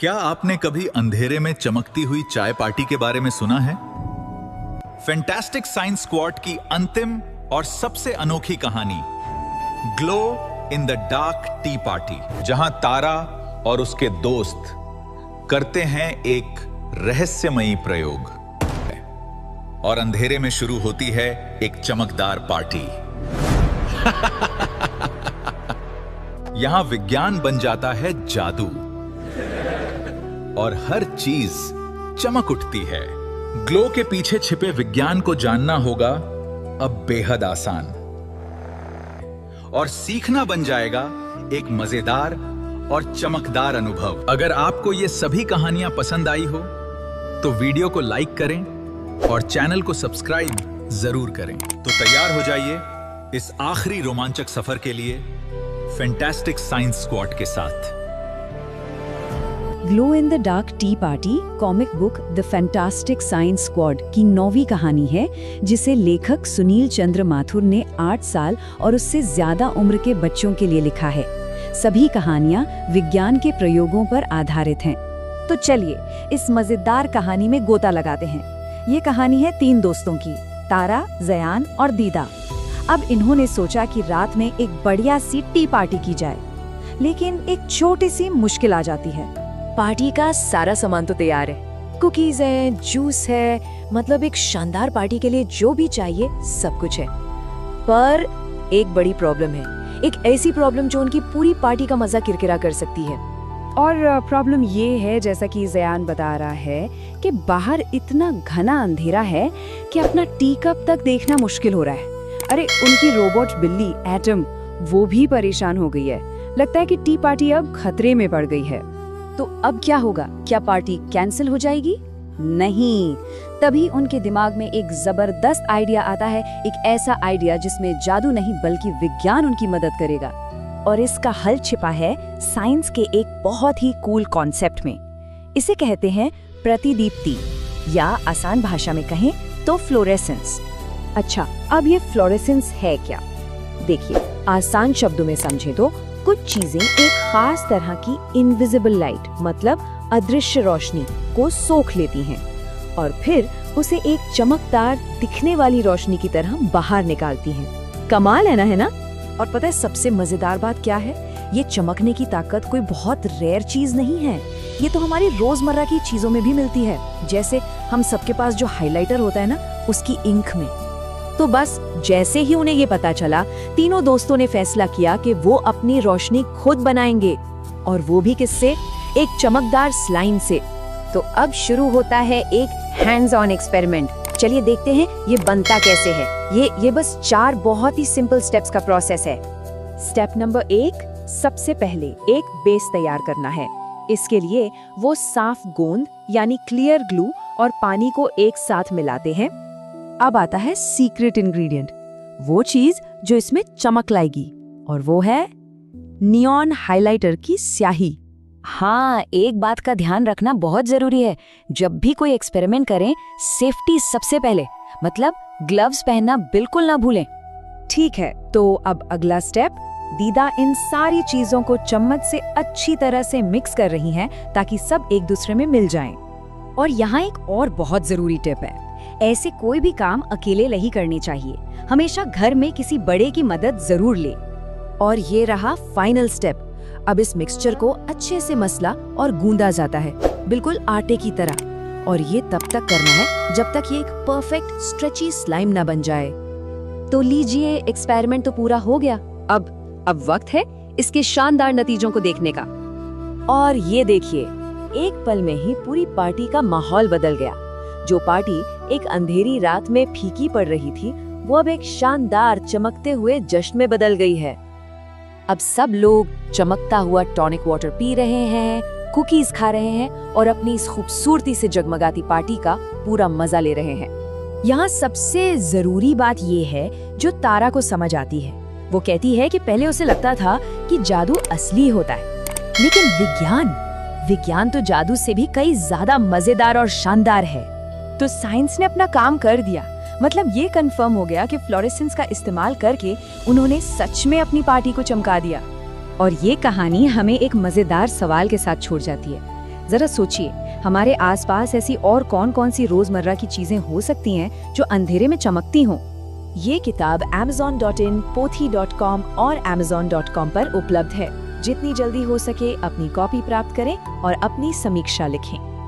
क्या आपने कभी अंधेरे में चमकती हुई चाय पार्टी के बारे में सुना है? फैंटास्टिक साइंस स्क्वाड की अंतिम और सबसे अनोखी कहानी glow in the dark T party, जहां तारा और उसके दोस्त करते हैं एक रहस्यमयी प्रयोग और अंधेरे में शुरू होती है एक चमकदार पार्टी। यहां विज्ञान बन जाता है जादू और हर चीज चमक उठती है। ग्लो के पीछे छिपे विज्ञान को जानना होगा अब बेहद आसान और सीखना बन जाएगा एक मजेदार और चमकदार अनुभव। अगर आपको ये सभी कहानियां पसंद आई हो तो वीडियो को लाइक करें और चैनल को सब्सक्राइब जरूर करें। तो तैयार हो जाइए इस आखिरी रोमांचक सफर के लिए फैंटास्टिक साइंस स्क्वाड के साथ। Glow in the dark T party comic book the fantastic science squad की 9वीं कहानी है, जिसे लेखक सुनील चंद्र माथुर ने 8 साल और उससे ज्यादा उम्र के बच्चों के लिए लिखा है। सभी कहानियां विज्ञान के प्रयोगों पर आधारित हैं। तो चलिए इस मजेदार कहानी में गोता लगाते हैं। ये कहानी है 3 दोस्तों की, तारा, जयान और दीदा। अब इन्होंने सोचा कि रात में एक बढ़िया सी टी पार्टी की जाए, लेकिन एक छोटी सी मुश्किल आ जाती है। पार्टी का सारा सामान तो तैयार है, कुकीज है, जूस है, मतलब एक शानदार पार्टी के लिए जो भी चाहिए सब कुछ है। पर एक बड़ी प्रॉब्लम है, एक ऐसी प्रॉब्लम जो उनकी पूरी पार्टी का मजा किरकिरा कर सकती है। और प्रॉब्लम ये है, जैसा कि जयान बता रहा है, कि बाहर इतना घना अंधेरा है कि अपना टी कप तक देखना मुश्किल हो रहा है। अरे उनकी रोबोट बिल्ली एटम वो भी परेशान हो गई है। लगता है कि टी पार्टी अब खतरे में पड़ गई है। तो अब क्या होगा? क्या पार्टी कैंसिल हो जाएगी? नहीं। तभी उनके दिमाग में एक जबरदस्त आइडिया आता है, एक ऐसा आइडिया जिसमें जादू नहीं बल्कि विज्ञान उनकी मदद करेगा। और इसका हल छिपा है साइंस के एक बहुत ही कूल कॉन्सेप्ट में। इसे कहते हैं प्रतिदीप्ति, या आसान भाषा में कहें तो फ्लोरेसेंस। अच्छा, अब ये फ्लोरेसेंस है क्या? देखिए, आसान शब्दों में समझे तो कुछ चीजें एक खास तरह की इनविजिबल लाइट, मतलब अदृश्य रोशनी को सोख लेती हैं और फिर उसे एक चमकदार दिखने वाली रोशनी की तरह बाहर निकालती हैं। कमाल है ना? और पता है सबसे मजेदार बात क्या है? ये चमकने की ताकत कोई बहुत रेयर चीज नहीं है। ये तो हमारी रोजमर्रा की चीजों में भी मिलती है, जैसे हम सबके पास जो हाइलाइटर होता है ना, उसकी इंक में। तो बस जैसे ही उन्हें ये पता चला, तीनों दोस्तों ने फैसला किया कि वो अपनी रोशनी खुद बनाएंगे, और वो भी किससे? एक चमकदार स्लाइम से। तो अब शुरू होता है एक हैंड्स ऑन एक्सपेरिमेंट। चलिए देखते हैं ये बनता कैसे है। ये बस 4 बहुत ही सिंपल स्टेप्स का प्रोसेस है। स्टेप नंबर 1, सबसे पहले एक बेस तैयार करना है। इसके लिए वो साफ गोंद यानी क्लियर ग्लू और पानी को एक साथ मिलाते हैं। अब आता है सीक्रेट इंग्रेडिएंट, वो चीज जो इसमें चमक लाएगी, और वो है नियॉन हाइलाइटर की स्याही। हाँ, एक बात का ध्यान रखना बहुत जरूरी है। जब भी कोई एक्सपेरिमेंट करें, सेफ्टी सबसे पहले, मतलब ग्लव्स पहनना बिल्कुल ना भूलें। ठीक है, तो अब अगला स्टेप। दीदा इन सारी चीजों को चम्मच से अच्छी तरह से मिक्स कर रही हैं ताकि सब एक दूसरे में मिल जाएं। और यहाँ एक और बहुत जरूरी टिप है, ऐसे कोई भी काम अकेले नहीं करने चाहिए। हमेशा घर में किसी बड़े की मदद जरूर ले। और ये रहा फाइनल स्टेप। अब इस मिक्सचर को अच्छे से मसला और गूंदा जाता है, बिल्कुल आटे की तरह। और ये तब तक करना है जब तक ये एक परफेक्ट स्ट्रेची स्लाइम ना बन जाए। तो लीजिए, एक्सपेरिमेंट तो पूरा हो गया। अब वक्त है इसके शानदार नतीजों को देखने का। और ये देखिए, एक पल में ही पूरी पार्टी का माहौल बदल गया। जो पार्टी एक अंधेरी रात में फीकी पड़ रही थी, वो अब एक शानदार चमकते हुए जश्न में बदल गई है। अब सब लोग चमकता हुआ टॉनिक वाटर पी रहे हैं, कुकीज खा रहे हैं और अपनी इस खूबसूरती से जगमगाती पार्टी का पूरा मजा ले रहे हैं। यहाँ सबसे जरूरी बात ये है जो तारा को समझ आती है। वो कहती है कि पहले उसे लगता था कि जादू असली होता है, लेकिन विज्ञान तो जादू से भी कई ज्यादा मजेदार और शानदार है। तो साइंस ने अपना काम कर दिया। मतलब ये कंफर्म हो गया कि फ्लोरेसेंस का इस्तेमाल करके उन्होंने सच में अपनी पार्टी को चमका दिया। और ये कहानी हमें एक मजेदार सवाल के साथ छोड़ जाती है। जरा सोचिए, हमारे आसपास ऐसी और कौन-कौन सी रोजमर्रा की चीजें हो सकती हैं जो अंधेरे में चमकती हों। ये किताब amazon.in, pothi.com और amazon.com पर उपलब्ध है। जितनी जल्दी हो सके अपनी कॉपी प्राप्त करें और अपनी समीक्षा लिखें।